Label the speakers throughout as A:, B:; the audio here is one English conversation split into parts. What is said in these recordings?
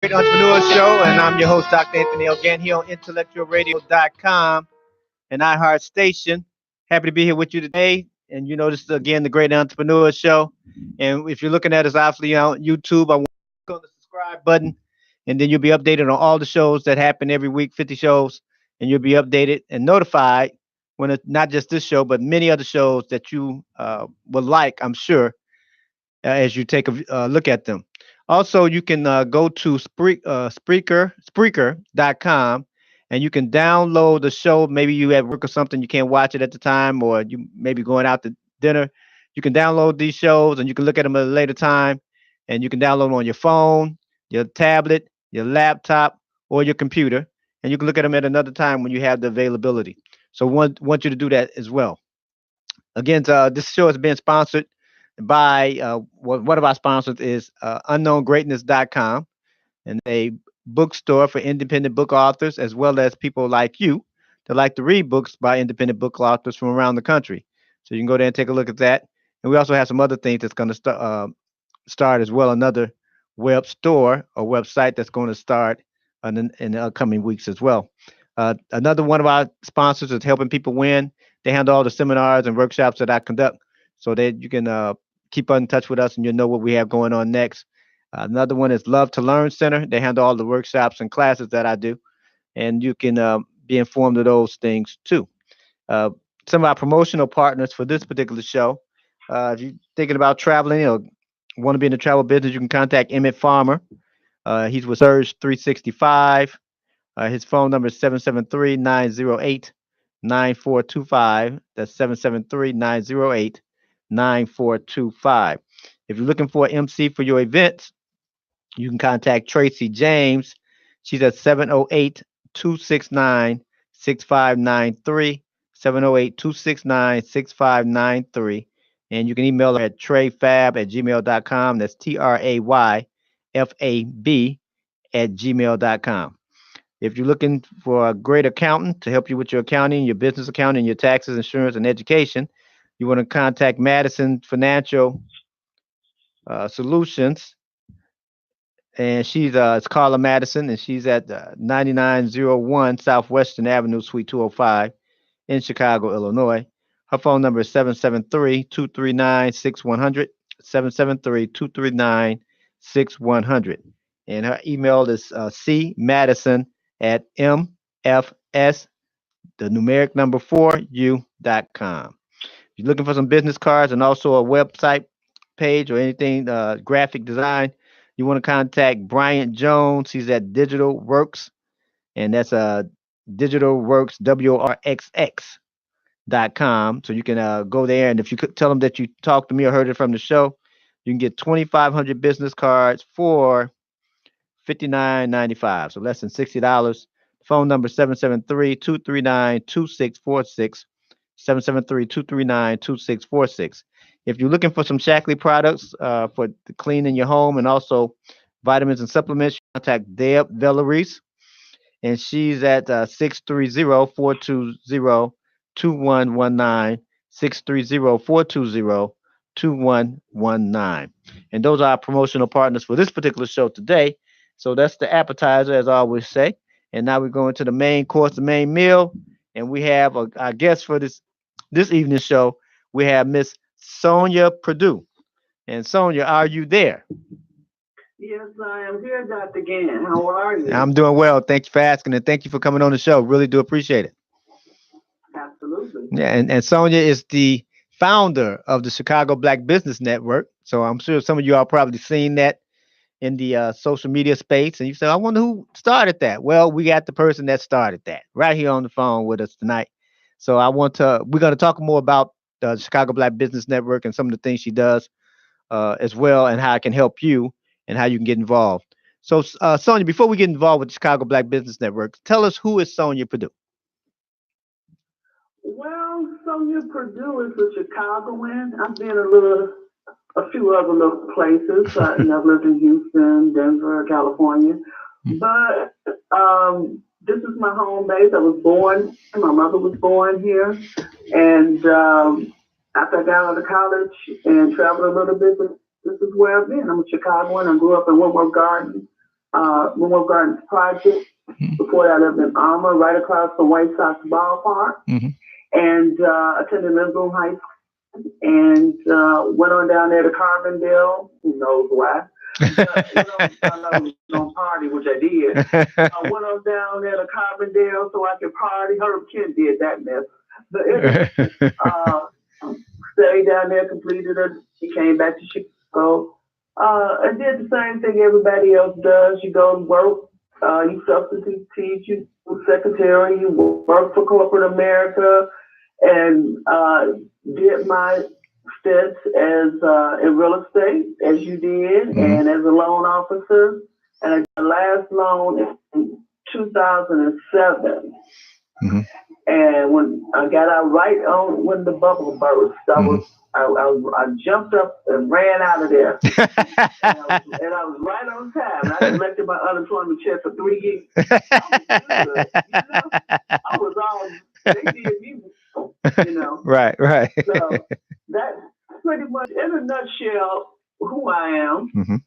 A: Great Entrepreneurs Show, and I'm your host, Dr. Anthony again here on IntellectualRadio.com and iHeart Station. Happy to be here with you today. And this is again the Great Entrepreneurs Show. And if you're looking at us obviously on YouTube, I want you to click on the subscribe button, and then you'll be updated on all the shows that happen every week, 50 shows, and you'll be updated and notified when it's not just this show, but many other shows that you would like, I'm sure, as you take a look at them. Also, you can go to Spreaker.com, and you can download the show. Maybe you at work or something, you can't watch it at the time, or you maybe going out to dinner. You can download these shows and you can look at them at a later time. And you can download them on your phone, your tablet, your laptop, or your computer. And you can look at them at another time when you have the availability. So, want you to do that as well. Again, this show is being sponsored by one of our sponsors is unknowngreatness.com, and a bookstore for independent book authors as well as people like you that like to read books by independent book authors from around the country. So you can go there and take a look at that. And we also have some other things that's going to start as well. Another web store or website that's going to start in the upcoming weeks as well. Another one of our sponsors is Helping People Win. They handle all the seminars and workshops that I conduct, so that you can keep in touch with us and you'll know what we have going on next. Another one is Love to Learn Center. They handle all the workshops and classes that I do, and you can be informed of those things too. Uh, some of our promotional partners for this particular show. If you're thinking about traveling or want to be in the travel business, you can contact Emmett Farmer. He's with Surge 365. His phone number is 773-908-9425. That's 773-908-9425. If you're looking for an MC for your events, you can contact Tracy James. She's at 708-269-6593. 708-269-6593. And you can email her at trayfab@gmail.com. That's TRAYFAB at gmail.com. If you're looking for a great accountant to help you with your accounting, your business accounting, your taxes, insurance, and education, you want to contact Madison Financial Solutions. And it's Carla Madison, and she's at 9901 Southwestern Avenue, Suite 205 in Chicago, Illinois. Her phone number is 773-239-6100, 773-239-6100. And her email is cmadison at mfs, the numeric number 4u.com. If you're looking for some business cards and also a website page or anything graphic design, you want to contact Bryant Jones. He's at Digital Works, and that's Digital Works WRXX.com. So you can go there, and if you could tell them that you talked to me or heard it from the show, you can get 2,500 business cards for $59.95, so less than $60. Phone number 773-239-2646, 773-239-2646. If you're looking for some Shackley products for cleaning your home and also vitamins and supplements, contact Deb Valeries, and she's at 630-420-2119, 630-420-2119. And those are our promotional partners for this particular show today. So that's the appetizer, as I always say. And now we're going to the main course, the main meal. And we have our guest for this evening's show. We have Miss Sonia Purdue. And Sonia, are you there?
B: Yes, I am here, Dr. Gann. How are you?
A: I'm doing well. Thank you for asking, and thank you for coming on the show. Really do appreciate it.
B: Absolutely.
A: Yeah, and Sonia is the founder of the Chicago Black Business Network. So I'm sure some of you are probably seen that in the social media space, and you say, I wonder who started that. Well, we got the person that started that right here on the phone with us tonight. So we're going to talk more about the Chicago Black Business Network and some of the things she does as well, and how it can help you and how you can get involved. So, Sonia, before we get involved with the Chicago Black Business Network, tell us, who is Sonia Purdue?
B: Well, Sonia Purdue is a Chicagoan. I've been a few other little places. I've lived in Houston, Denver, California. But this is my home base. I was born, my mother was born here. And after I got out of college and traveled a little bit, this is where I've been. I'm a Chicagoan. I grew up in Wentworth Gardens. Memorial Gardens Project. Before that, I lived in Alma, right across from White Sox Ballpark, and attended Lisbon High School, and went on down there to Carbondale. Who knows why? I was on party, which I did. I went on down there to Carbondale so I could party. Herb Kent did that mess. But anyway, stayed down there, completed it. He came back to Chicago. And did the same thing everybody else does. You go to work, you substitute teach, you do secretary, you work for corporate America, and did my stints as in real estate, as you did, and as a loan officer. And I got the last loan in 2007. And when I got out right on when the bubble burst, I jumped up and ran out of there. and I was right on time. I collected my unemployment check for 3 years. I was good, I was all, they did me,
A: Right.
B: So that's pretty much, in a nutshell, who I am.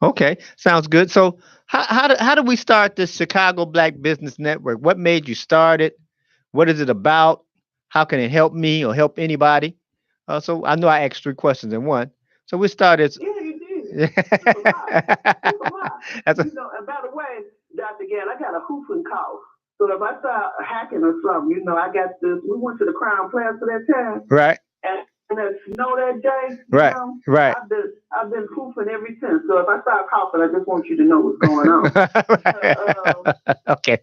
A: Okay, sounds good. So how do we start this Chicago Black Business Network? What made you start it? What is it about? How can it help me or help anybody? So I know I asked 3 questions in one. So we started.
B: Yeah, you did. That's a lot. And by the way, Dr. Gann, I got a hoofing cough. So if I start hacking or something, I got this. We went to the Crown Plaza that time.
A: Right.
B: And it snowed that day.
A: Right.
B: I've been hoofing ever since. So if I start coughing, I just want you to know what's going on.
A: Okay.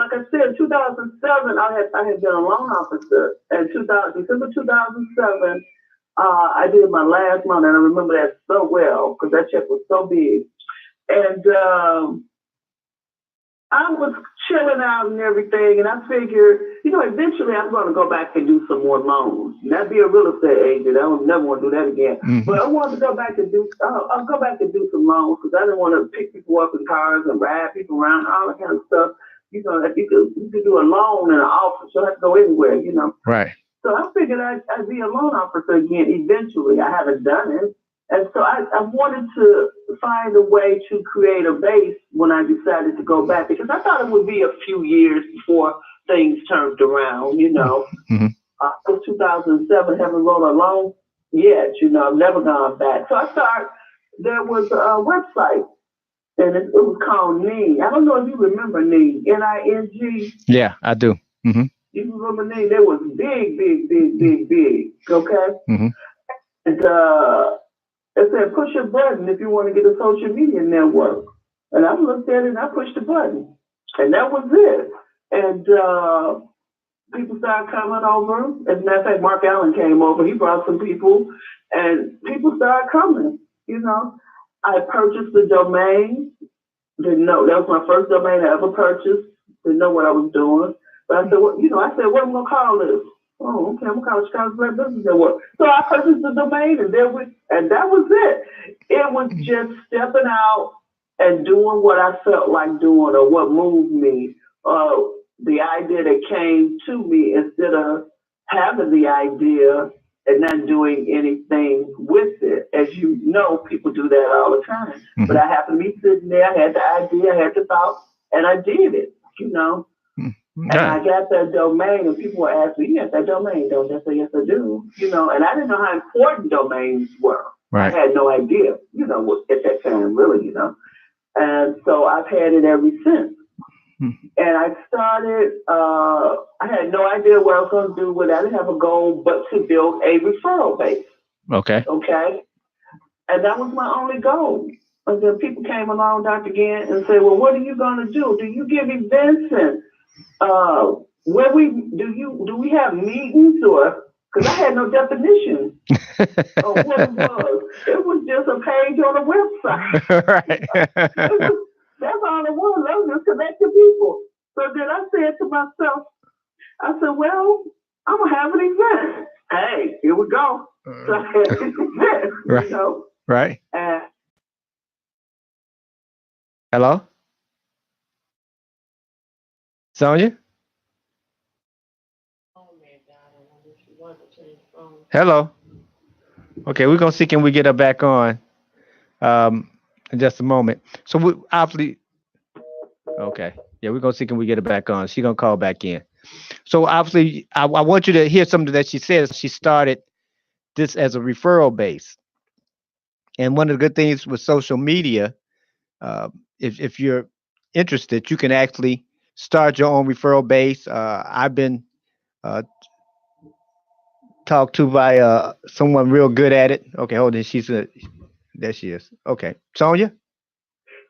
B: Like I said, 2007, I had been a loan officer. And December 2007, I did my last month, and I remember that so well because that check was so big. And I was chilling out and everything, and I figured, eventually I'm going to go back and do some more loans. Not be a real estate agent. I don't never want to do that again. But I wanted to go back and I'll go back and do some loans because I didn't want to pick people up in cars and ride people around, all that kind of stuff. If you could do a loan in an office, you don't have to go anywhere,
A: Right.
B: So I figured I'd be a loan officer again eventually. I haven't done it. And so I wanted to find a way to create a base when I decided to go back because I thought it would be a few years before things turned around, It was 2007, haven't wrote a loan yet, I've never gone back. So there was a website and it was called NING. I don't know if you remember NING, NING.
A: Yeah, I do.
B: You remember NING? They was big, okay? And it said, push a button if you want to get a social media network. And I looked at it and I pushed the button. And that was it. And people started coming over. As a matter of fact, Mark Allen came over. He brought some people. And people started coming. I purchased the domain. Didn't know. That was my first domain I ever purchased. Didn't know what I was doing. But I said, what am I going to call this? Oh, okay, I'm going to call it Chicago Black Business Network. So I purchased the domain, and that was it. It was just stepping out and doing what I felt like doing or what moved me, the idea that came to me instead of having the idea and not doing anything with it. As you know, people do that all the time. But I happened to be sitting there, I had the idea, I had the thought, and I did it, And I got that domain, and people were asking me, you got that domain, don't you? I said, yes, I do. And I didn't know how important domains were.
A: Right.
B: I had no idea, at that time, really, And so I've had it ever since. And I started, I had no idea what I was going to do with it. I didn't have a goal but to build a referral base.
A: Okay.
B: And that was my only goal. And then people came along, Dr. Gann, and said, well, what are you going to do? Do you give events and do we have meetings or because I had no definition of what it was. It was just a page on a website.
A: Right.
B: That's all it was. I was just connecting people. So then I said to myself, well, I'm gonna have an event. Hey, here we go. So I had this event,
A: Right. Right. Hello? Sonia? Hello. Okay, we're gonna see can we get her back on. in just a moment. So we obviously, okay. Yeah, we're gonna see can we get her back on. She's gonna call back in. So obviously, I want you to hear something that she says. She started this as a referral base, and one of the good things with social media, if you're interested, you can actually start your own referral base. I've been uh, talked to by someone real good at it. Okay, hold on. There she is. Okay, Sonia.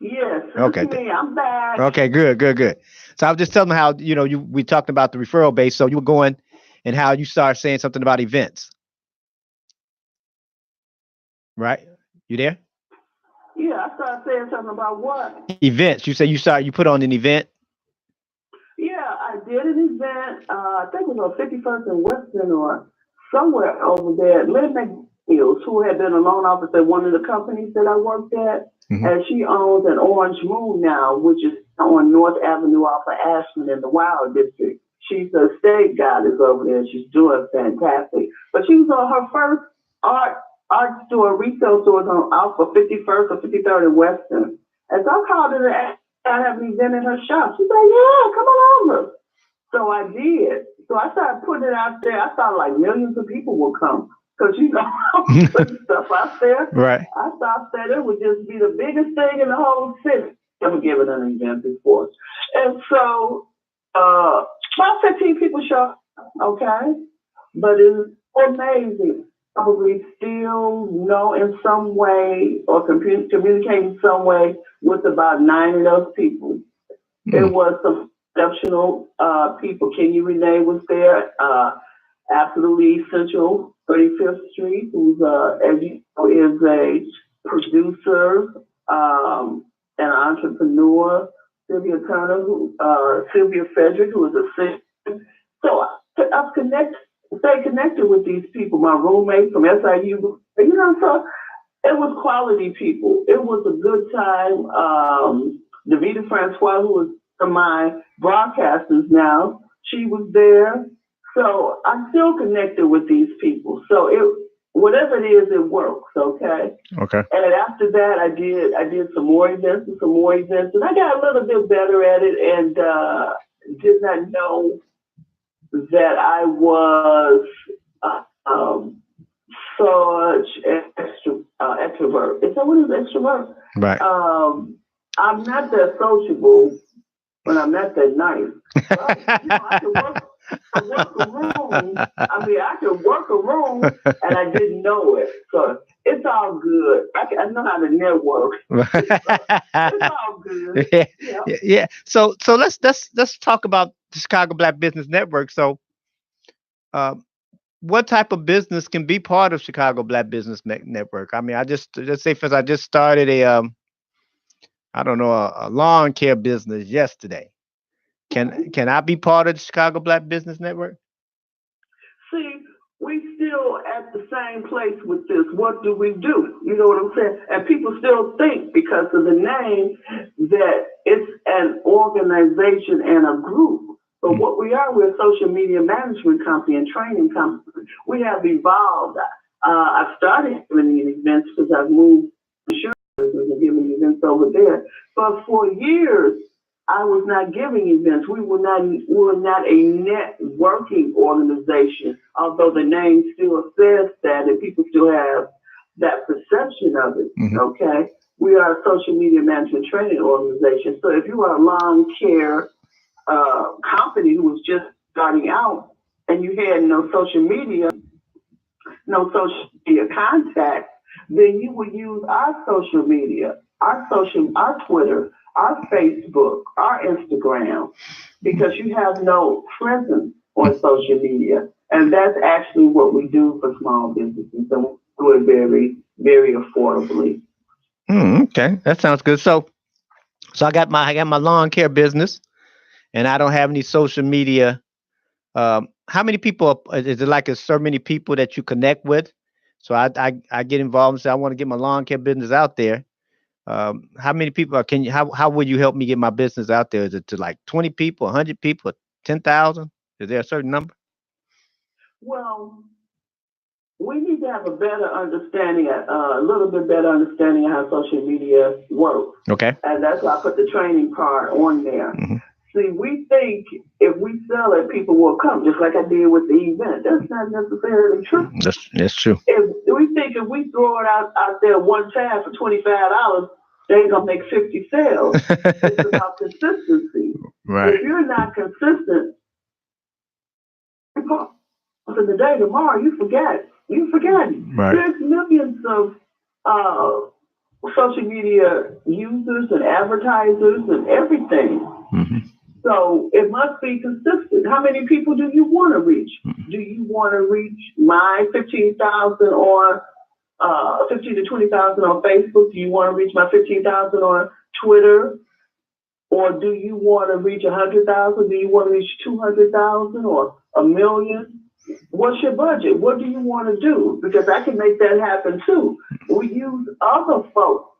B: Yes, it's
A: Okay.
B: me. I'm back.
A: Okay, good, good, good. So I was just telling them how we talked about the referral base. So you were going and how you start saying something about events, right? You there?
B: Yeah, I started saying something about what?
A: Events. You say you put on an event.
B: Yeah, I did an event. I think it was on 51st and Western or somewhere over there. Lynn McNeils, who had been a loan officer at one of the companies that I worked at,
A: Hmm.
B: and she owns an Orange Moon now, which is on North Avenue off of Ashland in the Wild District. She's a state goddess over there. She's doing fantastic. But she was on her first art store, retail stores on off of 51st or 53rd and Western. And so I called her to I have an event in her shop. She's like, yeah, come on over. So I did. So I started putting it out there. I thought like millions of people would come. Because, I'm putting stuff out there.
A: Right.
B: I thought that it would just be the biggest thing in the whole city. Never given an event before. And so about 15 people showed up, okay? But it's amazing. Probably still know in some way or communicate in some way with about 9 of those people. It was some exceptional people. Kenny Renee was there, absolutely essential, 35th Street, who's as you know, is a producer, an entrepreneur. Sylvia Turner, Sylvia Frederick, who is a singer. So I've stay connected with these people. My roommate from SIU, so it was quality people. It was a good time. Davida Francois, who was one of my broadcasters now, she was there. So I'm still connected with these people. So whatever it is, it works. Okay.
A: Okay.
B: And after that, I did some more events, and I got a little bit better at it, and did not know that I was such an extrovert. Is that what is extrovert?
A: Right.
B: I'm not that sociable, but I'm not that nice. But, I can work a room. I can work a room, and I didn't know it. So it's all good. I know how to network. It's all good.
A: Yeah,
B: Yeah.
A: yeah. So let's talk about the Chicago Black Business Network. So, uh, what type of business can be part of Chicago Black Business Network? I mean, just say for instance, I just started I don't know, a lawn care business yesterday. Can I be part of the Chicago Black Business Network?
B: See, we still at the same place with this. What do we do? You know what I'm saying? And people still think because of the name that it's an organization and a group. But what we are, we're a social media management company and training company. We have evolved. I've started giving events because I've moved insurance and giving events over there. But for years, I was not giving events. We were not a networking organization, although the name still says that and people still have that perception of it.
A: Mhm.
B: Okay. We are a social media management training organization. So if you are a lawn care company who was just starting out and you had no social media contact, then you would use our social media, our Twitter, our Facebook, our Instagram, because you have no presence on social media. And that's actually what we do for small businesses. And we do it very, very affordably.
A: Okay, that sounds good. So I got my lawn care business, and I don't have any social media. How many people is it like a so many people that you connect with? So I get involved and say I want to get my lawn care business out there. How many people can you how would you help me get my business out there? Is it to like 20 people, 100 people, 10,000? Is there a certain number?
B: Well, we need to have a better understanding, a little bit better understanding of how social media works.
A: Okay.
B: And that's why I put the training part on there.
A: Mm-hmm.
B: See, we think if we sell it, people will come, just like I did with the event. That's not necessarily true.
A: That's true.
B: If we throw it out there one time for $25, they ain't gonna make 50 sales. It's about consistency.
A: Right.
B: If you're not consistent, in the day tomorrow, you forget.
A: Right.
B: There's millions of social media users and advertisers and everything.
A: Mm-hmm.
B: So it must be consistent. How many people do you want to reach?
A: Mm-hmm.
B: Do you want to reach my 15,000 or 15 to 20,000 on Facebook? Do you want to reach my 15,000 on Twitter? Or do you want to reach 100,000? Do you want to reach 200,000 or a million? What's your budget? What do you want to do? Because I can make that happen too. We use other folks'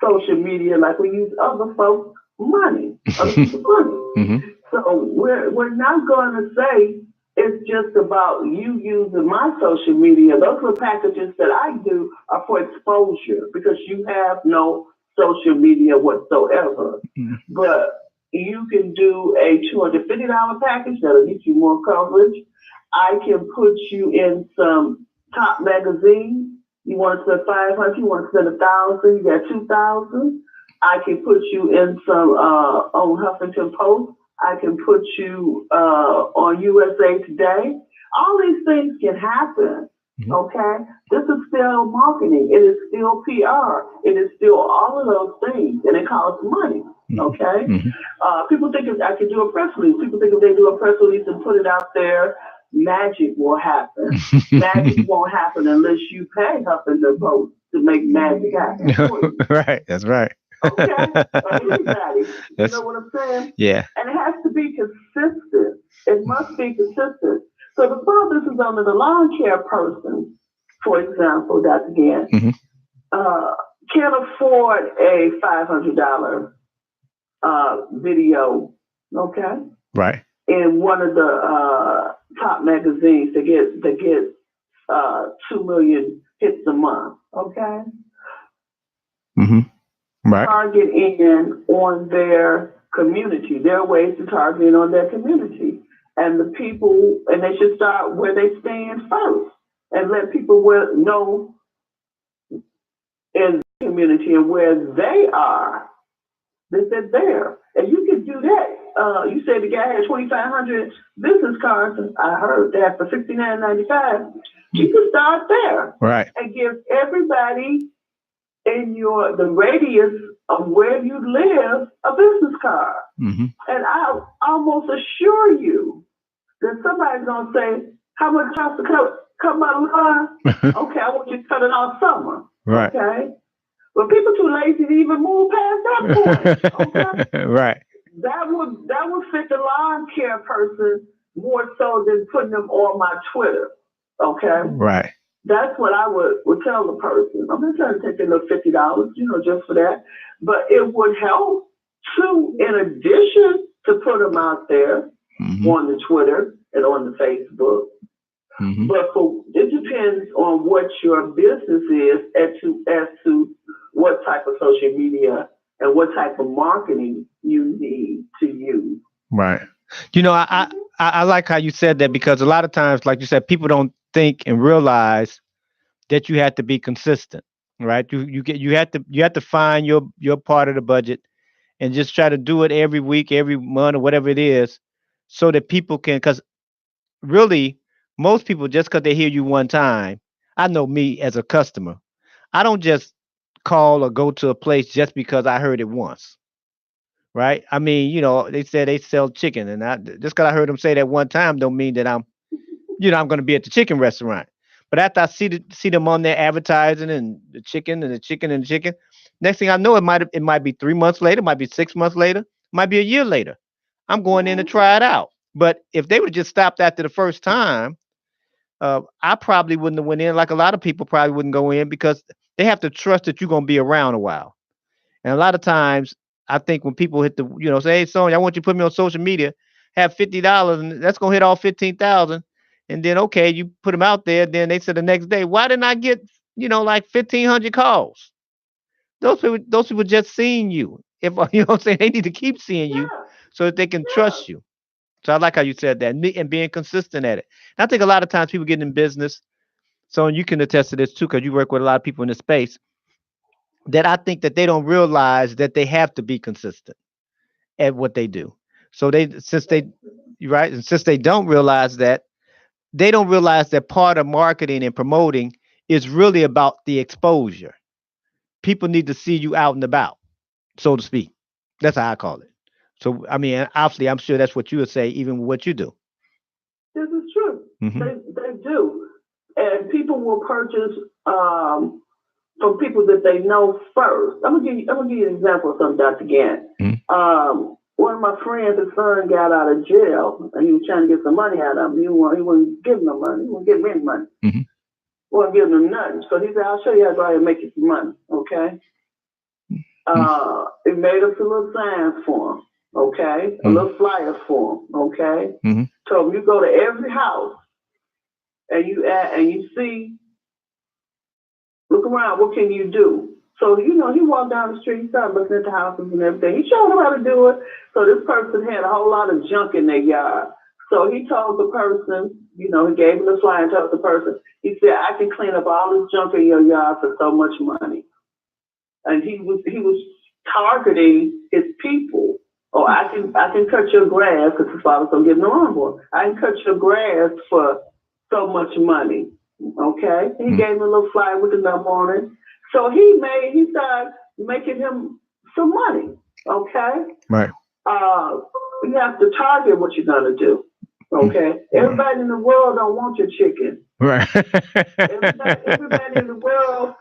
B: social media like we use other folks' money.
A: Mm-hmm.
B: So we're not going to say it's just about you using my social media. Those are packages that I do are for exposure because you have no social media whatsoever.
A: Mm-hmm.
B: But you can do a $250 package that'll get you more coverage. I can put you in some top magazines. You want to spend 500, you want to spend 1,000, you got 2,000. I can put you in some on Huffington Post. I can put you on USA Today. All these things can happen.
A: Mm-hmm.
B: Okay, this is still marketing. It is still PR. It is still all of those things, and it costs money. Okay,
A: mm-hmm.
B: People think I can do a press release. People think if they do a press release and put it out there, magic will happen. Magic won't happen unless you pay Huffington Post to make magic happen.
A: Right, that's right.
B: Okay, everybody. You know what I'm saying?
A: Yeah.
B: And it has to be consistent. It must be consistent. So the small business owner, the lawn care person, for example, Dr. Gann, can't afford a $500 video, okay?
A: Right.
B: In one of the top magazines to get 2 million hits a month, okay?
A: Mm-hmm. Right.
B: Target in on their community. There are ways to target in on their community. And the people, and they should start where they stand first and let people know in the community and where they are, that they're there. And you can do that. You said the guy had 2,500 business cards. I heard that for $69.95. You can start there.
A: Right.
B: And give everybody in the radius of where you live a business card.
A: Mm-hmm.
B: And I almost assure you that somebody's going to say, how much cost to cut my lawn? Okay, I want you to cut it all summer.
A: Right.
B: Okay. But people too lazy to even move past that point. Okay.
A: Right.
B: That would fit the lawn care person more so than putting them on my Twitter. Okay.
A: Right.
B: That's what I would tell the person. I'm not trying to take a little $50, just for that. But it would help too, in addition to put them out there on the Twitter and on the Facebook. Mm-hmm. But it depends on what your business is as to what type of social media and what type of marketing you need to use.
A: Right. I like how you said that, because a lot of times, like you said, people don't think and realize that you have to be consistent, right? You have to find your part of the budget and just try to do it every week, every month, or whatever it is, so that people can, because really most people, just because they hear you one time, I know me as a customer, I don't just call or go to a place just because I heard it once. Right. I mean, they said they sell chicken, and just because I heard them say that one time don't mean that I'm going to be at the chicken restaurant. But after I see them on there advertising and the chicken and the chicken and the chicken, next thing I know, it might be 3 months later, it might be 6 months later, it might be a year later. I'm going in to try it out. But if they would have just stopped after the first time, I probably wouldn't have went in. Like a lot of people probably wouldn't go in, because they have to trust that you're going to be around a while. And a lot of times, I think when people hit say, hey, Sonya, I want you to put me on social media, have $50, and that's going to hit all 15,000. And then, okay, you put them out there. Then they said the next day, why didn't I get, like 1,500 calls? Those people just seeing you. If you know what I'm saying, they need to keep seeing you
B: Yeah,
A: so that they can
B: yeah.
A: trust you. So I like how you said that, and being consistent at it. And I think a lot of times people get in business. So you can attest to this too, because you work with a lot of people in this space. That I think that they don't realize that they have to be consistent at what they do. So you're right, and since they don't realize that, they don't realize that part of marketing and promoting is really about the exposure. People need to see you out and about, so to speak. That's how I call it. So I mean, obviously, I'm sure that's what you would say, even with what you do.
B: This is true.
A: Hmm.
B: They do, and people will purchase from people that they know first. I'm gonna give you an example of something, Dr. Gant. One of my friends, his son got out of jail, and he was trying to get some money out of him. He wasn't giving no money. He wasn't giving any money.
A: Hmm.
B: He wasn't giving him nothing. So he said, "I'll show you how to go ahead and make you some money." Okay. He made up some little signs for him. Okay. A little flyer for him. Okay.
A: Hmm.
B: So you go to every house and you see, look around. What can you do? So he walked down the street, he started looking at the houses and everything. He showed him how to do it. So this person had a whole lot of junk in their yard. So he told the person, he gave him the flyer and told the person, he said, "I can clean up all this junk in your yard for so much money." And he was targeting his people. Oh, I can cut your grass because his father's gonna give him the lawnmower. I can cut your grass for so much money. Okay, he gave him a little flyer with the number on it. So he started making him some money. Okay,
A: Right.
B: you have to target what you're gonna do. Okay, everybody in the world don't want your chicken.
A: Right.
B: Everybody in the world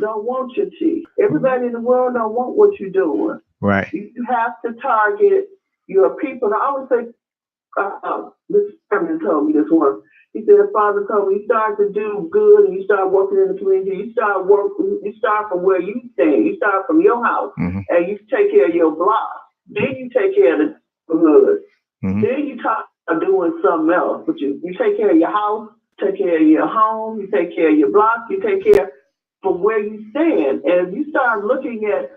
B: don't want your tea. Everybody in the world don't want what you're doing.
A: Right.
B: You have to target your people. And I always say, this person told me this once. He said, "The father told me, you start to do good and you start working in the community. You start from where you stand. You start from your house and you take care of your block. Then you take care of the neighborhood. Then you talk about doing something else. But you take care of your house, take care of your home, you take care of your block, you take care from where you stand. And you start looking at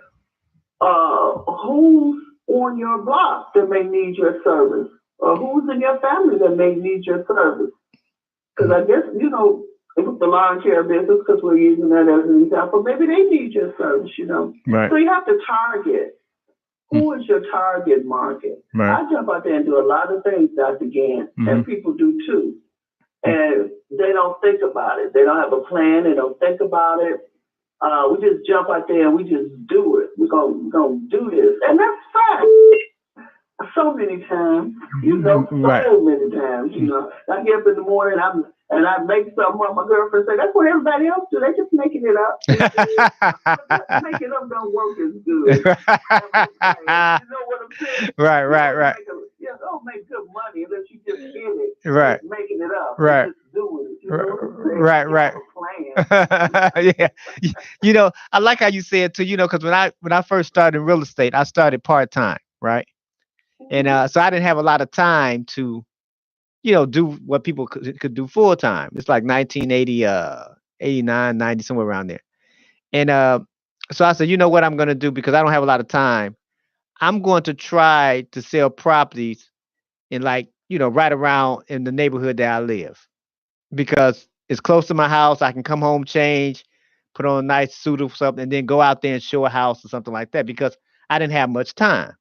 B: who's on your block that may need your service, or who's in your family that may need your service. Because I guess, with the lawn care business, because we're using that as an example, maybe they need your service,
A: Right.
B: So you have to target. Who is your target market?
A: Right.
B: I jump out there and do a lot of things, Dr. Gann, and people do too. And they don't think about it. They don't have a plan. They don't think about it. We just jump out there and we just do it. We're gonna do this. And that's fine. So many times, so many times, I get up in the morning and I make something up. My girlfriend say, "That's what everybody else do. They just making it up." But making up don't work as good. You know what I'm saying?
A: Right.
B: Don't make good money unless you just hit it.
A: Right.
B: Just making it up.
A: Right.
B: Just doing it. You know what I'm saying?
A: Right. Yeah. I like how you said too, because when I first started in real estate, I started part-time, right? And so I didn't have a lot of time to, do what people could do full time. It's like 1980, 89, 90, somewhere around there. And so I said, you know what I'm going to do, because I don't have a lot of time. I'm going to try to sell properties in, like, right around in the neighborhood that I live, because it's close to my house. I can come home, change, put on a nice suit or something, and then go out there and show a house or something like that, because I didn't have much time,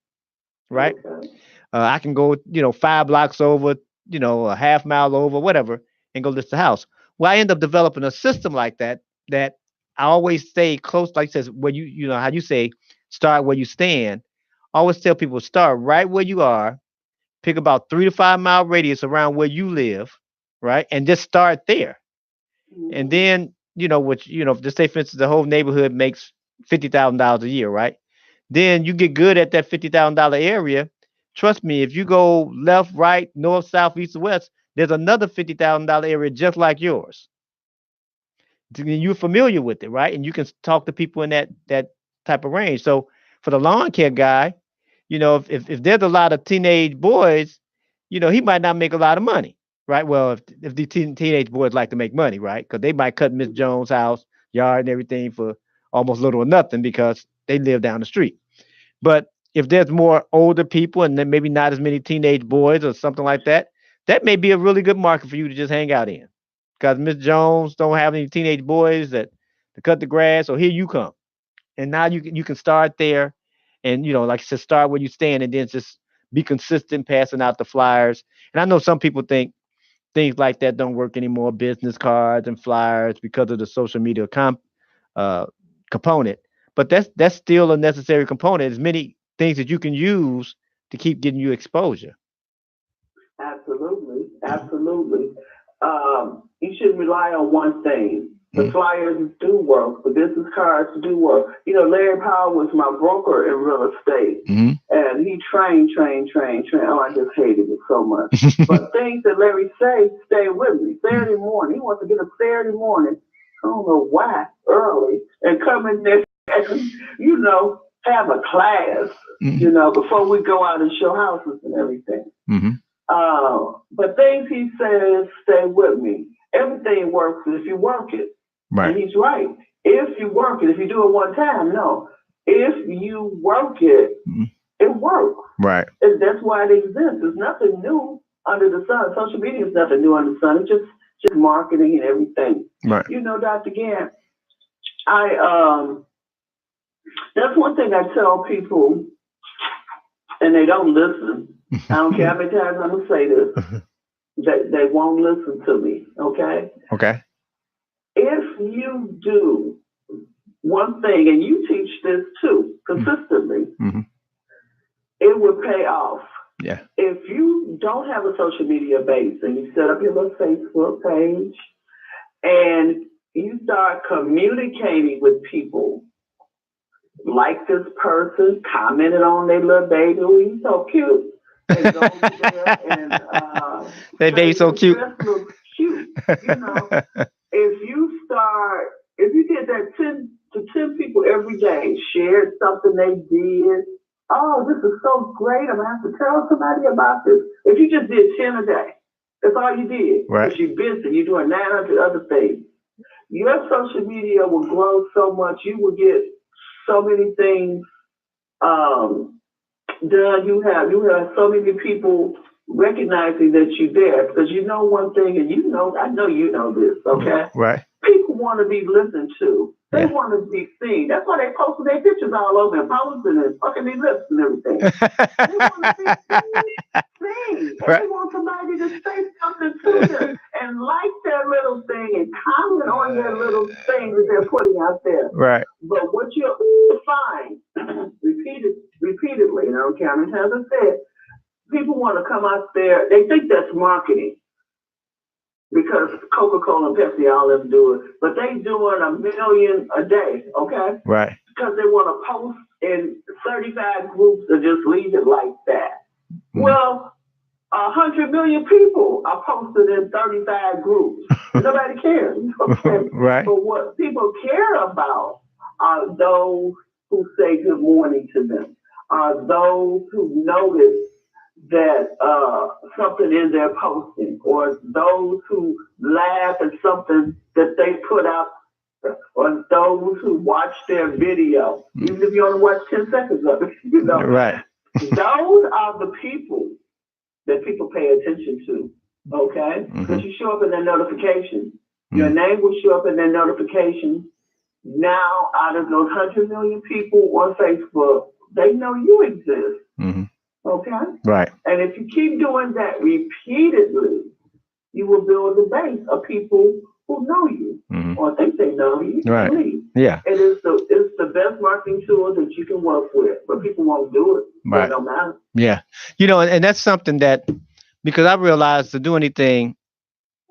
A: right?
B: Okay.
A: I can go, 5 blocks over, a half mile over, whatever, and go list the house. Well, I end up developing a system like that, that I always stay close, like it says, where you know how you say, start where you stand. I always tell people, start right where you are, pick about 3 to 5 mile radius around where you live, right? And just start there. And then, which, just say, for instance, the whole neighborhood makes $50,000 a year, right? Then you get good at that $50,000 area. Trust me, if you go left, right, north, south, east, or west, there's another $50,000 area just like yours. You're familiar with it, right? And you can talk to people in that type of range. So for the lawn care guy, if there's a lot of teenage boys, he might not make a lot of money. right? Well, if the teenage boys like to make money, right? Because they might cut Miss Jones' house, yard, and everything for almost little or nothing because they live down the street. But if there's more older people and then maybe not as many teenage boys or something like that, that may be a really good market for you to just hang out in. Because Miss Jones don't have any teenage boys that to cut the grass, so here you come. And now you can start there, and like I said, start where you stand, and then just be consistent passing out the flyers. And I know some people think things like that don't work anymore, business cards and flyers because of the social media uh, component. But that's still a necessary component. There's many things that you can use to keep getting you exposure.
B: Absolutely, absolutely. You shouldn't rely on one thing. The
A: Mm-hmm.
B: flyers do work. The business cards do work. Larry Powell was my broker in real estate,
A: Mm-hmm.
B: and he trained. Oh, I just hated it so much. But things that Larry say stay with me. Saturday morning, he wants to get up Saturday morning. I don't know why early and come in there and have a class. Before we go out and show houses and everything.
A: Mm-hmm.
B: But things he says stay with me. Everything works if you work it.
A: Right.
B: And he's right. If you work it, if you do it one time, no. If you work it,
A: Mm-hmm.
B: it works.
A: Right.
B: And that's why it exists. There's nothing new under the sun. Social media is nothing new under the sun. It's just marketing and everything.
A: Right.
B: Dr. Gant, that's one thing I tell people, and they don't listen. I don't care how many times I'm gonna say this. They won't listen to me. Okay.
A: Okay.
B: If you do one thing, and you teach this too consistently,
A: Mm-hmm.
B: it will pay off.
A: Yeah.
B: If you don't have a social media base and you set up your little Facebook page and you start communicating with people, like this person commented on their little baby, oh, he's so cute. And go over there and
A: They baby so cute.
B: Looks cute. If you did that 10 to 10 people every day, shared something they did, oh, this is so great, I'm gonna have to tell somebody about this. If you just did 10 a day, that's all you did.
A: Right.
B: Because you're busy, you're doing 900 other things. Your social media will grow so much, you will get so many things done. You have so many people recognizing that you're there because you know one thing, and I know you know this, okay?
A: Right.
B: People want to be listened to. They want to be seen. That's why they posting their pictures all over and posting and fucking their lips and everything. They want to be seen. And they want somebody to say something to them and like their little thing and comment on their little thing that they're putting out there.
A: Right.
B: But what you'll find repeatedly, and I don't care how many times I said, people want to come out there. They think that's marketing because Coca-Cola and Pepsi, all of them do it. But they doing 1 million a day, okay?
A: Right.
B: Because they want to post in 35 groups and just leave it like that. Mm-hmm. Well, 100 million people are posted in 35 groups. Nobody cares. Okay?
A: Right.
B: But what people care about are those who say good morning to them, are those who notice that something in their posting, or those who laugh at something that they put out, or those who watch their video, even if you only watch 10 seconds of it,
A: Right.
B: Those are the people that people pay attention to, okay? Because you show up in their notifications. Your name will show up in their notifications. Now, out of those 100 million people on Facebook, they know you exist. Mm-hmm. Okay?
A: Right.
B: And if you keep doing that repeatedly, you will build a base of people who know you or think they know you.
A: Right.
B: Please.
A: Yeah.
B: It's the best marketing tool that you can work with, but people won't do it.
A: Right.
B: It don't matter.
A: Yeah. And that's something that, because I realized to do anything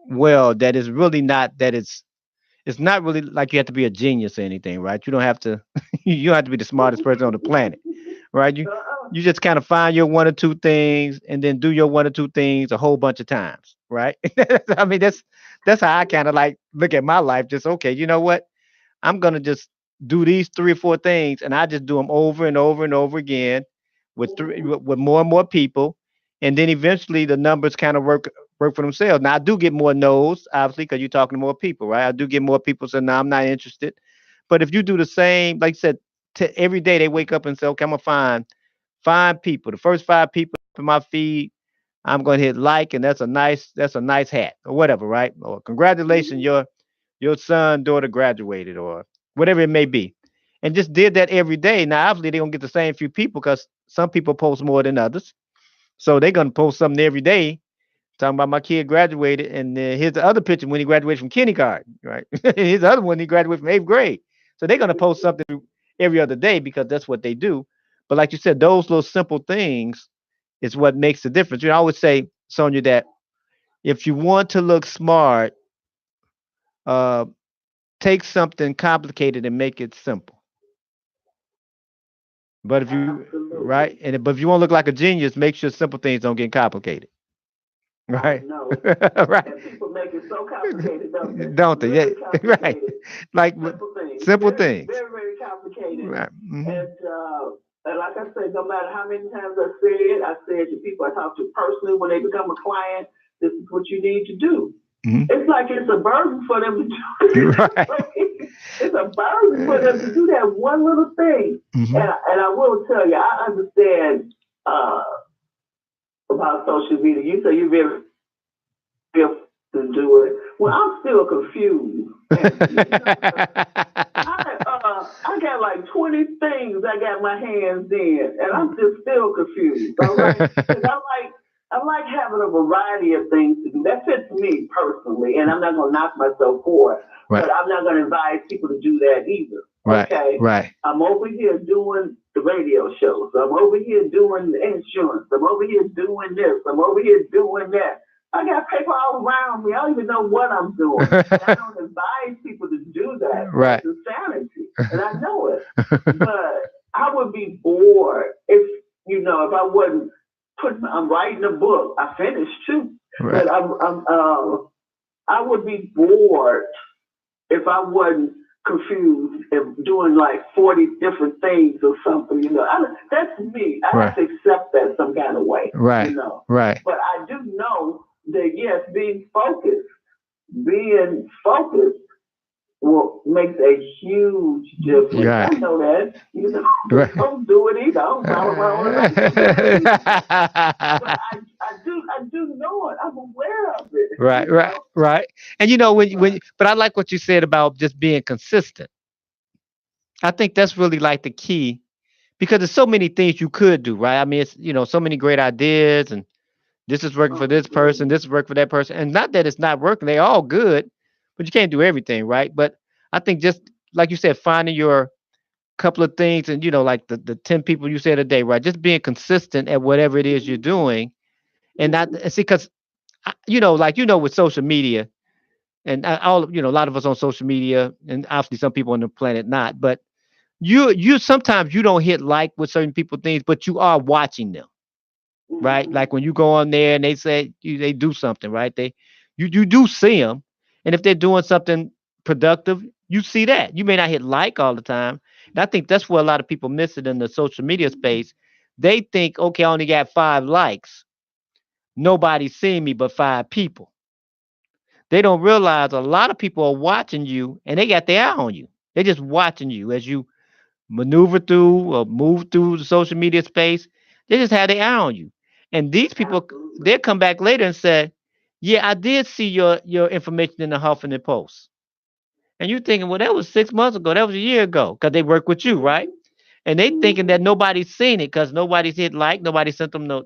A: well, that is really not, that it's not really like you have to be a genius or anything, right? You don't have to, you don't have to be the smartest person on the planet, right? You just kind of find your one or two things and then do your one or two things a whole bunch of times, right? I mean, that's how I kind of like look at my life. Just, okay, you know what? I'm going to just do these 3 or 4 things, and I just do them over and over and over again with more and more people. And then eventually the numbers kind of work work for themselves. Now I do get more no's, obviously, because you're talking to more people, right? I do get more people saying, "No, I'm not interested." But if you do the same, like you said, every day they wake up and say, "Okay, I'm gonna find 5 people. The first 5 people in my feed, I'm gonna hit like, and that's a nice hat or whatever, right? Or congratulations,
B: Mhm.
A: your son, daughter graduated, or whatever it may be." And just did that every day. Now, obviously, they're gonna get the same few people because some people post more than others. So they're gonna post something every day talking about my kid graduated, and here's the other picture when he graduated from kindergarten, right? Here's the other one he graduated from 8th grade. So they're gonna post something every other day because that's what they do. But like you said, those little simple things is what makes the difference. I always say, Sonia, that if you want to look smart, uh, take something complicated and make it simple. But if you
B: Absolutely.
A: right, but if you want to look like a genius, make sure simple things don't get complicated.
B: I
A: Right.
B: know.
A: Right.
B: And people make it so complicated, don't they?
A: Don't they? Yeah.
B: Really
A: Right.
B: complicated.
A: Like
B: Simple things.
A: simple
B: Very,
A: things.
B: very, very complicated.
A: Right.
B: And like I said, no matter how many times I said to people I talk to personally when they become a client, this is what you need to do.
A: Mhm.
B: It's like it's a burden for them to do.
A: Right.
B: It's a burden for them to do that one little thing.
A: Mhm.
B: And I will tell you, I understand uh, about social media. You say you're very skilled to do it. Well, I'm still confused. And, I got like 20 things I got my hands in, and I'm just still confused. All right, because I like having a variety of things to do. That fits me personally, and I'm not going to knock myself for it.
A: Right.
B: But I'm not going to advise people to do that either.
A: Right.
B: Okay,
A: Right.
B: I'm over here doing the radio shows. I'm over here doing the insurance. I'm over here doing this. I'm over here doing that. I got paper all around me. I don't even know what I'm doing. And I don't advise people to do that.
A: Right.
B: That's insanity. And I know it. But I would be bored if I wasn't I'm writing a book. I finished too.
A: Right.
B: But I would be bored if I wasn't confused and doing like 40 different things or something, that's me. I have to accept that some kind of way,
A: Right. Right.
B: But I do know that, yes, being focused makes a huge difference.
A: Right.
B: I know that.
A: Right.
B: Don't do it either. I don't follow my own life. But I do know it. I'm aware of it.
A: Right. Right. Right. And but I like what you said about just being consistent. I think that's really like the key because there's so many things you could do, right? I mean, it's so many great ideas, and this is working for this person, this is working for that person, and not that it's not working; they all good, but you can't do everything, right? But I think just like you said, finding your couple of things, and like the 10 people you said a day, right? Just being consistent at whatever it is you're doing, and not and see because like with social media, and all a lot of us on social media, and obviously some people on the planet not, but you sometimes you don't hit like with certain people things, but you are watching them, right? Like when you go on there and they say they do something, right? You do see them, and if they're doing something productive, you see that. You may not hit like all the time, and I think that's where a lot of people miss it in the social media space. They think, okay, I only got 5 likes. Nobody's seeing me but 5 people. They don't realize a lot of people are watching you, and they got their eye on you. They're just watching you as you maneuver through or move through the social media space. They just had their eye on you. And these people, they'll come back later and say, yeah, I did see your information in the Huffington Post. And you're thinking, well, that was 6 months ago. That was a year ago because they work with you, right? And they thinking that nobody's seen it because nobody's hit like, nobody sent them a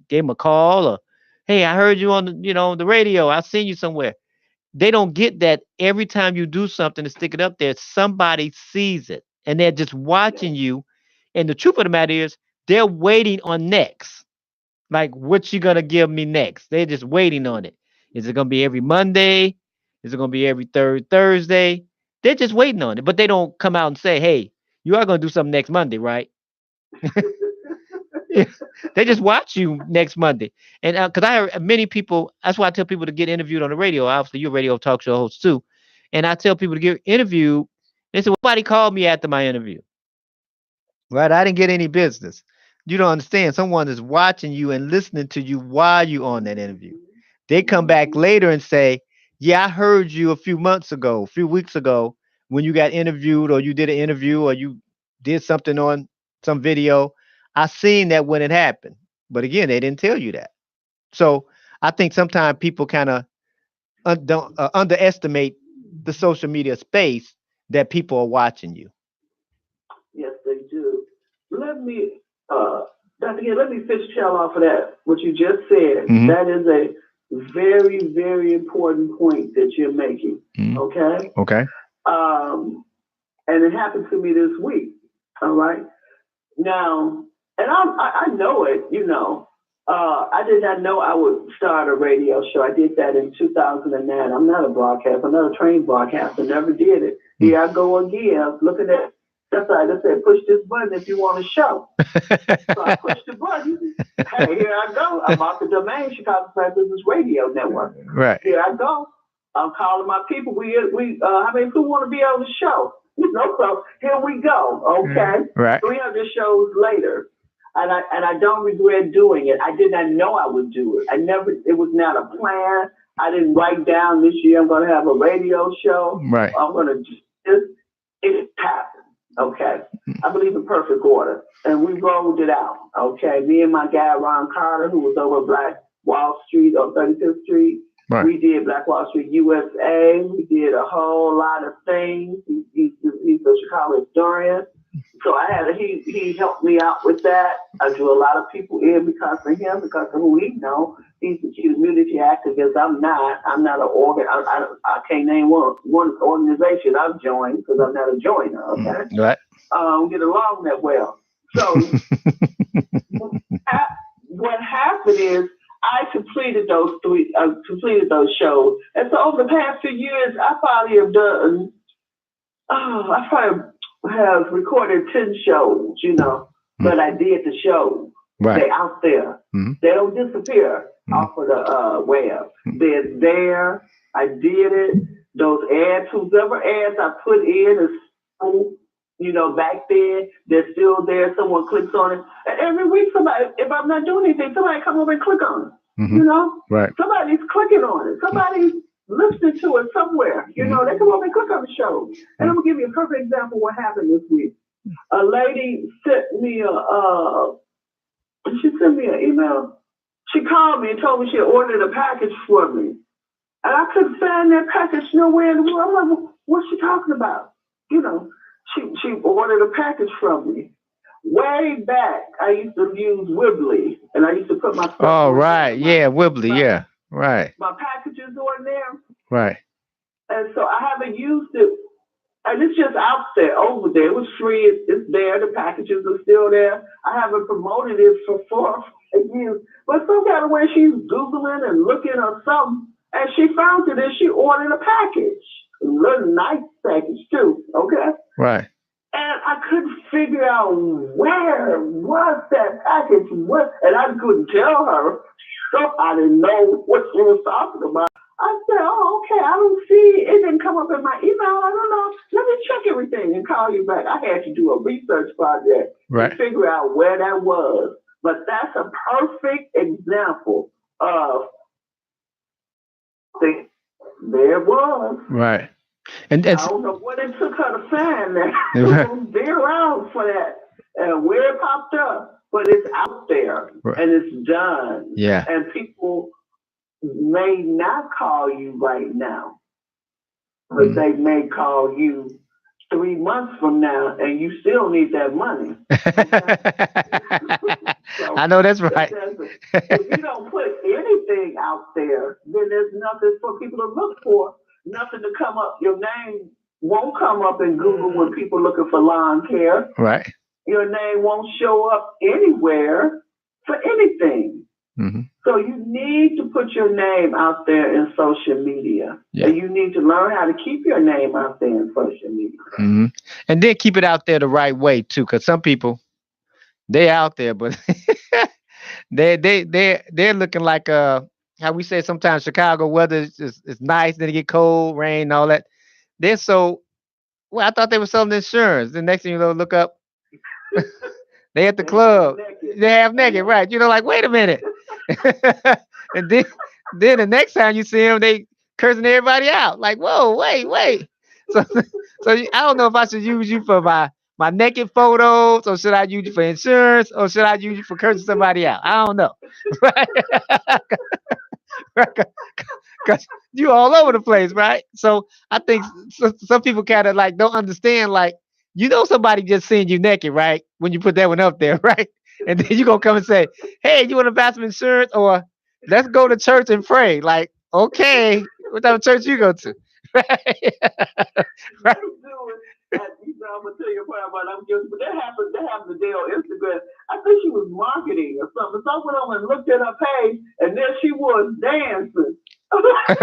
A: gave them a call or, hey, I heard you on the radio. I seen you somewhere. They don't get that every time you do something to stick it up there, somebody sees it and they're just watching you. And the truth of the matter is, they're waiting on next. Like, what you gonna give me next? They're just waiting on it. Is it gonna be every Monday? Is it gonna be every third Thursday? They're just waiting on it, but they don't come out and say, "Hey, you are gonna do something next Monday, right?" They just watch you next Monday. And because I heard many people, that's why I tell people to get interviewed on the radio. Obviously, you're a radio talk show host too. And I tell people to get interviewed. They say, well, nobody called me after my interview. Right? I didn't get any business. You don't understand. Someone is watching you and listening to you while you on that interview. They come back later and say, "Yeah, I heard you a few months ago, a few weeks ago, when you got interviewed, or you did an interview, or you did something on some video. I seen that when it happened." But again, they didn't tell you that. So I think sometimes people kind of don't underestimate the social media space that people are watching you.
B: Yes, they do. Let me, Dr. Gill, let me fish tail off of that, what you just said.
A: Mm-hmm.
B: That is a very, very important point that you're making.
A: Mm-hmm.
B: Okay?
A: Okay.
B: And it happened to me this week. All right? Now, and I know it, you know. I did not know I would start a radio show. I did that in 2009. I'm not a broadcaster. I'm not a trained broadcaster. Never did it. Here I go again, looking at, that's why I just said, push this button if you want a show. So I pushed the button. Hey, here I go. I'm off the domain, Chicago Black Business Radio Network.
A: Right.
B: Here I go. I'm calling my people. How many people want to be on the show? No, so here we go. Okay.
A: Right.
B: 300 shows later. And I don't regret doing it. I did not know I would do it. It was not a plan. I didn't write down this year I'm going to have a radio show.
A: Right.
B: I'm going to it happened. Okay. I believe in perfect order. And we rolled it out. Okay. Me and my guy, Ron Carter, who was over Black Wall Street on 35th Street. Right. We did Black Wall Street USA. We did a whole lot of things. He's a Chicago historian. So he helped me out with that. I drew a lot of people in because of him, because of who he know. He's a community activist. I'm not an organ. I can't name one organization I've joined because I'm not a joiner. Okay,
A: right.
B: Get along that well. So what happened is I completed those shows, and so over the past few years, I probably have recorded 10 shows, you know, but I did the shows. Right. They're out there. Mm-hmm. They don't disappear off of the web. They're there. I did it. Those ads, whoever ads I put in is, you know, back then, they're still there. Someone clicks on it. And every week, somebody, if I'm not doing anything, somebody come over and click on it. Mm-hmm. You know? Right. Somebody's clicking on it. Somebody's listening to it somewhere. You know, they come over and click on the show. And I'm going to give you a perfect example of what happened this week. A lady sent me an email. She called me and told me she had ordered a package for me. And I couldn't find that package nowhere in the world. I'm like, what's she talking about? You know, she ordered a package from me. Way back, I used to use Wibbly, and I used to put my stuff.
A: Oh, right. Yeah, Wibbly. Yeah. Right.
B: My packages on there.
A: Right.
B: And so I haven't used it. And it's just out there, over there. It was free. It's there. The packages are still there. I haven't promoted it for 4 years. But some kind of way she's Googling and looking or something. And she found it and she ordered a package. A little nice package too. Okay?
A: Right.
B: And I couldn't figure out where was that package. And I couldn't tell her. So I didn't know what she was talking about. I said, oh, okay, I don't see it. Didn't come up in my email. I don't know. Let me check everything and call you back. I had to do a research project to figure out where that was. But that's a perfect example of there it was.
A: Right.
B: And I don't know what it took her to find that. Be around for that. And where it popped up. But it's out there and it's done.
A: Yeah.
B: And people may not call you right now, but they may call you 3 months from now, and you still need that money. So
A: I know that's right.
B: If you don't put anything out there, then there's nothing for people to look for, nothing to come up. Your name won't come up in Google when people looking for lawn care.
A: Right.
B: Your name won't show up anywhere for anything. Mm-hmm. So you need to put your name out there in social media. Yeah. And you need to learn how to keep your name out there in social media.
A: Mm-hmm. And then keep it out there the right way too, because some people, they out there, but they're looking like how we say sometimes Chicago weather is nice, then it get cold, rain, and all that. I thought they were selling insurance. The next thing you know, look up. They at the
B: They half
A: club.
B: naked.
A: They half naked, right? Like, wait a minute. And then the next time you see them, they cursing everybody out. Like, whoa, wait. So I don't know if I should use you for my naked photos, or should I use you for insurance, or should I use you for cursing somebody out? I don't know. Right? Because you all over the place, right? So I think some people kind of like don't understand, like, somebody just seen you naked, right? When you put that one up there, right? And then you gonna come and say, hey, you want to buy some insurance, or let's go to church and pray. Like, okay, what type of church you go to? Right?
B: They do it. And, I'm gonna tell you what I'm guilty, but that happened. That happened today on Instagram. I think she was marketing or something. So I went on and looked at her page, and there she was dancing. I'm like,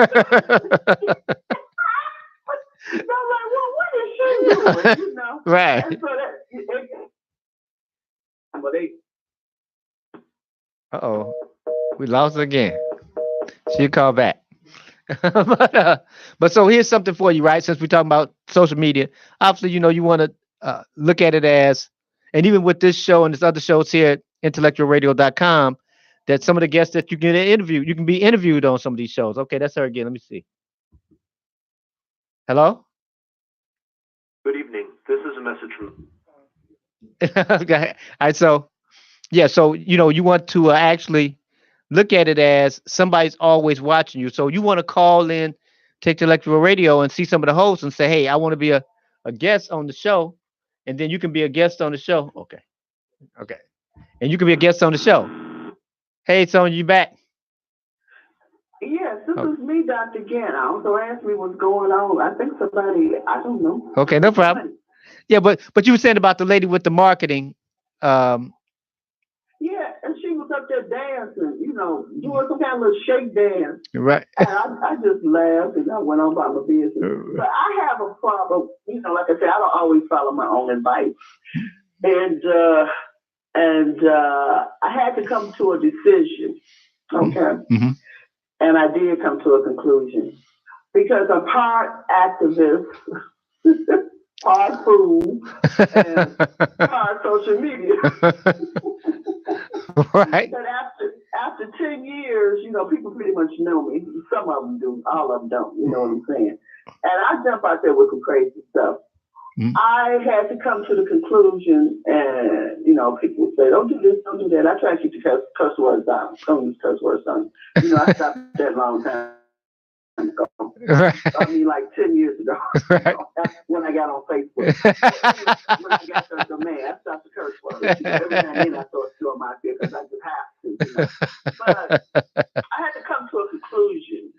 B: well, what is she doing?
A: Right.
B: And so but they.
A: Uh-oh. We lost again. She'll call back. But so here's something for you, right? Since we're talking about social media, obviously, you want to look at it as, and even with this show and this other shows here at IntellectualRadio.com, that some of the guests that you can be interviewed on some of these shows. Okay, that's her again. Let me see. Hello?
C: Good evening. This is a message from.
A: Okay. All right. So, yeah. So, you want to actually look at it as somebody's always watching you. So you want to call in to Intellectual Radio and see some of the hosts and say, hey, I want to be a guest on the show. And then you can be a guest on the show. Okay. And you can be a guest on the show. Hey, Sonia, you back?
B: Yes, this is me, Dr. Gann. So ask me what's going on. I think somebody, I don't know.
A: Okay, no problem. Yeah, but you were saying about the lady with the marketing.
B: Yeah, and she was up there dancing, doing some kind of little shake dance.
A: Right.
B: And I just laughed and I went on about my business. But I have a problem, like I said, I don't always follow my own advice. And I had to come to a decision. Okay.
A: Mm-hmm.
B: And I did come to a conclusion. Because I'm part activist, part food, and part social media.
A: Right.
B: But after 10 years, people pretty much know me. Some of them do, all of them don't. You know what I'm saying? And I jump out there with some crazy stuff. Mm-hmm. I had to come to the conclusion, and people say, "Don't do this, don't do that." I try to keep the curse words down. Don't use curse words on. I stopped that a long time ago.
A: Right.
B: I mean, like 10 years ago.
A: Right.
B: That's when I got on Facebook. When I got the domain, I stopped the curse words. Every now and then I throw it on my feet because I just have to. But I had to come to a conclusion,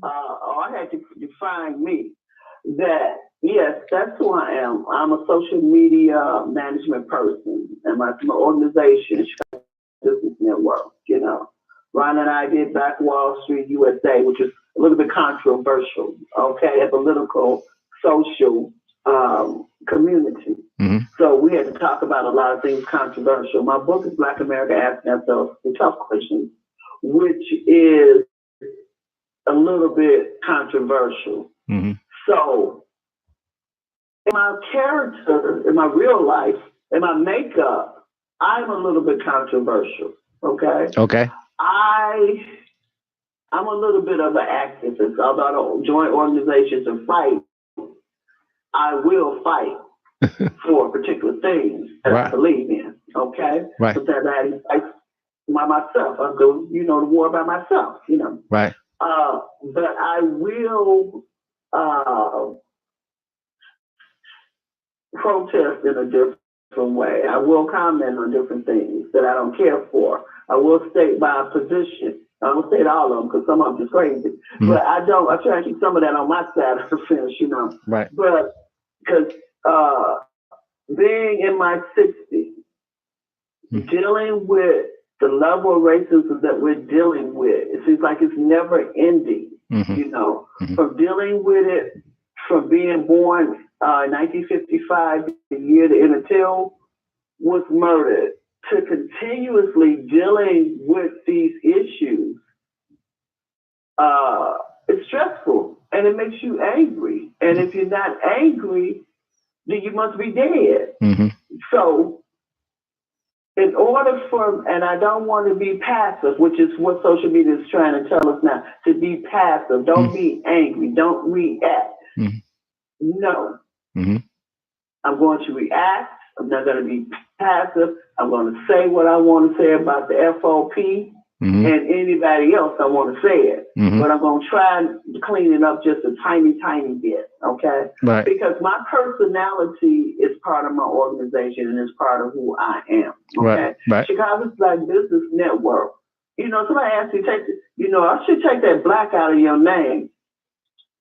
B: or I had to define me that. Yes, that's who I am. I'm a social media management person, and my organization, Business Network. Ron and I did Back Wall Street USA, which is a little bit controversial. Okay, a political, social community. Mm-hmm. So we had to talk about a lot of things controversial. My book is Black America Asking Ourselves the Tough Questions, which is a little bit controversial. Mm-hmm. So. In my character, in my real life, in my makeup, I'm a little bit controversial. Okay. I'm a little bit of an activist. Although I don't join organizations and fight, I will fight for particular things that I believe in. Okay.
A: Right.
B: Sometimes I fight by myself. I go, the war by myself.
A: Right.
B: But I will. Protest in a different way. I will comment on different things that I don't care for. I will state my position. I will state all of them because some of them just crazy. Mm-hmm. But I try to keep some of that on my side of the fence,
A: Right.
B: But because being in my 60s, mm-hmm. dealing with the level of racism that we're dealing with, it seems like it's never ending, mm-hmm. Mm-hmm. From dealing with it, from being born 1955, the year the Emmett Till was murdered, to continuously dealing with these issues, it's stressful and it makes you angry. And if you're not angry, then you must be dead. Mm-hmm. So in order for, and I don't want to be passive, which is what social media is trying to tell us now, to be passive. Don't be angry. Don't react. No. I'm going to react. I'm not going to be passive. I'm going to say what I want to say about the FOP and anybody else I want to say it. But I'm going to try and clean it up just a tiny, tiny bit, okay?
A: Right.
B: Because my personality is part of my organization and is part of who I am, okay?
A: Right.
B: Chicago's Black Business Network. You know, somebody asked me, I should take that black out of your name.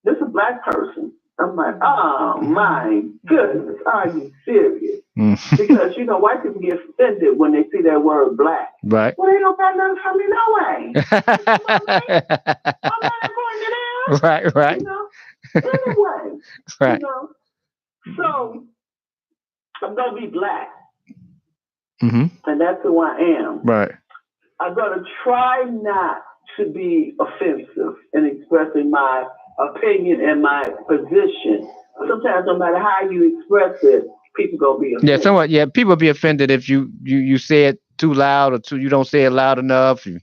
B: This is a black person. I'm like, oh my goodness, are you serious? Because, white people get offended when they see that word black.
A: Right.
B: Well, they don't got nothing from me, no way. I'm not pointing it out.
A: Right.
B: Anyway.
A: Right.
B: So, I'm going to be black.
A: Mm-hmm.
B: And that's who I am.
A: Right.
B: I'm going to try not to be offensive in expressing my opinion and my position. Sometimes, no matter how you express it, people gonna be offended.
A: Yeah, people be offended if you say it too loud or you don't say it loud enough. You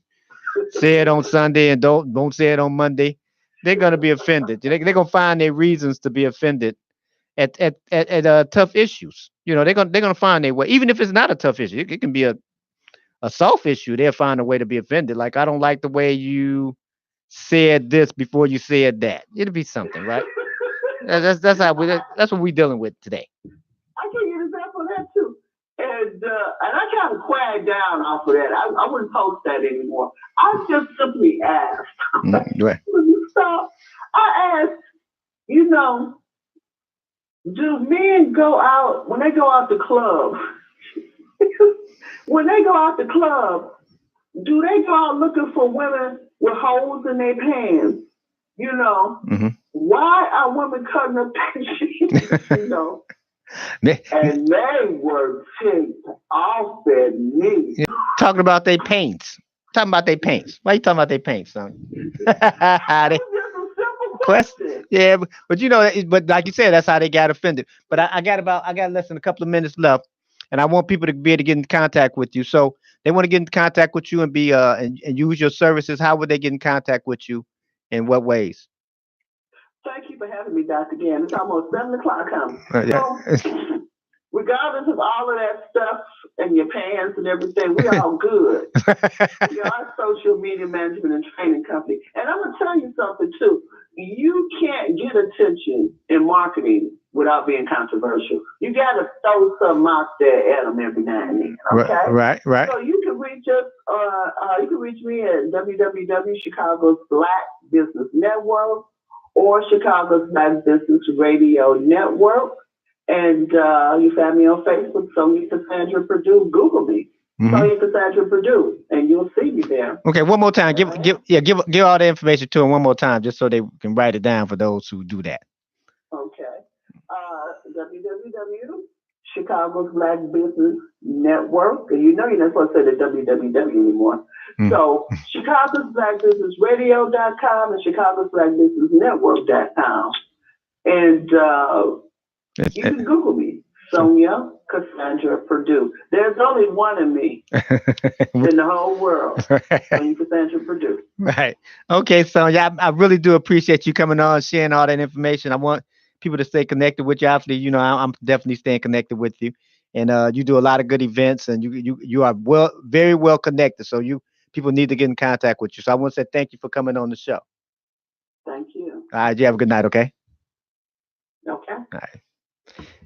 A: say it on Sunday and don't say it on Monday. They're gonna be offended. They're gonna find their reasons to be offended at tough issues. They're gonna find their way, even if it's not a tough issue. It can be a soft issue. They'll find a way to be offended. Like, I don't like the way you said this before you said that. It'll be something, right? That's what we're dealing with today.
B: I can give an example of that too. And I kind of quiet down off of that. I wouldn't post that anymore. I just simply asked.
A: Right.
B: So I asked, do men go out when they go out the club? When they go out the club, do they go out looking for women with holes in their pants? Why are women cutting up their jeans? And they were ticked off at me.
A: Talking about their paints. Why are you talking about their paints, son?
B: Question.
A: Yeah, but but like you said, that's how they got offended. But I got less than a couple of minutes left, and I want people to be able to get in contact with you. So they want to get in contact with you and be and use your services. How would they get in contact with you? In what ways?
B: Thank you for having me, Dr. Gann. It's almost 7 o'clock coming.
A: Yeah.
B: So, regardless of all of that stuff and your pants and everything, we all good. Our social media management and training company. And I'm going to tell you something, too. You can't get attention in marketing without being controversial. You got to throw something out there at them every now and then, okay?
A: Right.
B: So you can reach us, you can reach me at www.Chicago's Black Business Network or Chicago's Black Business Radio Network. And you find me on Facebook, Sonia Cassandra Purdue. Google me, Sonia Cassandra Purdue, and you'll see me there.
A: Okay, one more time. Give all the information to them one more time, just so they can write it down for those who do that.
B: Okay. Chicago's Black Business Network. And you're not supposed to say the www anymore. So Chicago's Black Business Radio.com and Chicago's Black Business Network.com. And you can Google me, Sonia Cassandra Purdue. There's only one of me in the whole world, Sonia Cassandra Purdue.
A: Right. Okay, Sonia, I really do appreciate you coming on, sharing all that information. I want people to stay connected with you. Obviously, I'm definitely staying connected with you, and you do a lot of good events, and you are very well connected. So people need to get in contact with you. So I want to say thank you for coming on the show.
B: Thank you.
A: All right, you have a good night. Okay.
B: Okay.
A: All right.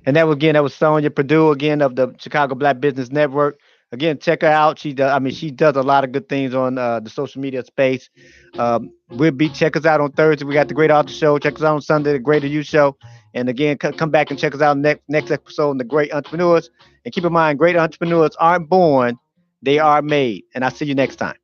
A: And that was Sonia Purdue again of the Chicago Black Business Network. Again, check her out. She does a lot of good things on the social media space. Check us out on Thursday. We got the Great Author Show. Check us out on Sunday, the Greater You Show. And again, come back and check us out next episode on the Great Entrepreneurs. And keep in mind, great entrepreneurs aren't born; they are made. And I'll see you next time.